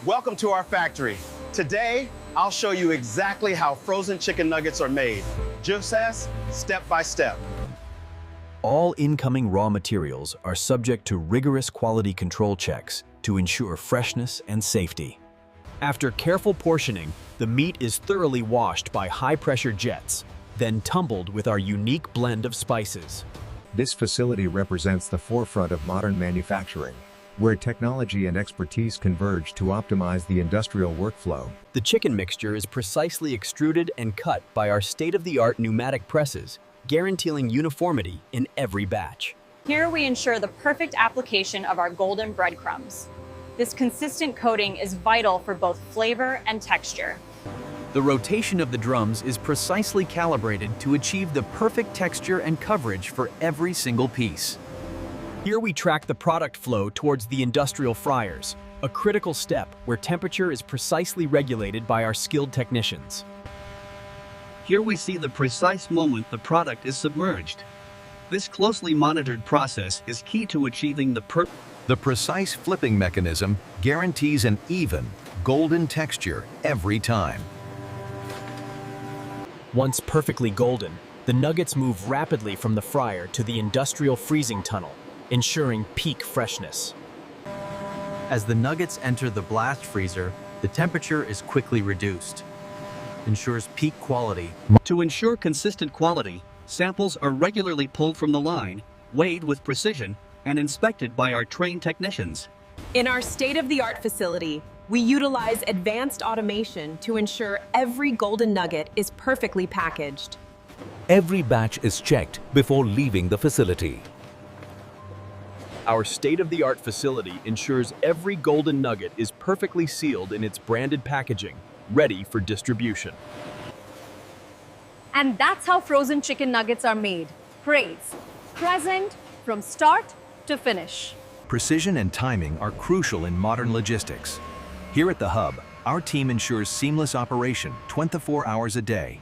Welcome to our factory. Today, I'll show you exactly how frozen chicken nuggets are made, just as step by step. All incoming raw materials are subject to rigorous quality control checks to ensure freshness and safety. After careful portioning, the meat is thoroughly washed by high-pressure jets, then tumbled with our unique blend of spices. This facility represents the forefront of modern manufacturing, where technology and expertise converge to optimize the industrial workflow. The chicken mixture is precisely extruded and cut by our state-of-the-art pneumatic presses, guaranteeing uniformity in every batch. Here we ensure the perfect application of our golden breadcrumbs. This consistent coating is vital for both flavor and texture. The rotation of the drums is precisely calibrated to achieve the perfect texture and coverage for every single piece. Here we track the product flow towards the industrial fryers, a critical step where temperature is precisely regulated by our skilled technicians. Here we see the precise moment the product is submerged. This closely monitored process is key to achieving The precise flipping mechanism guarantees an even, golden texture every time. Once perfectly golden, the nuggets move rapidly from the fryer to the industrial freezing tunnel, ensuring peak freshness. As the nuggets enter the blast freezer, the temperature is quickly reduced. Ensures peak quality. To ensure consistent quality, samples are regularly pulled from the line, weighed with precision, and inspected by our trained technicians. In our state-of-the-art facility, we utilize advanced automation to ensure every golden nugget is perfectly packaged. Every batch is checked before leaving the facility. Our state-of-the-art facility ensures every golden nugget is perfectly sealed in its branded packaging, ready for distribution. And that's how frozen chicken nuggets are made. Praise. Present from start to finish. Precision and timing are crucial in modern logistics. Here at the Hub, our team ensures seamless operation 24 hours a day,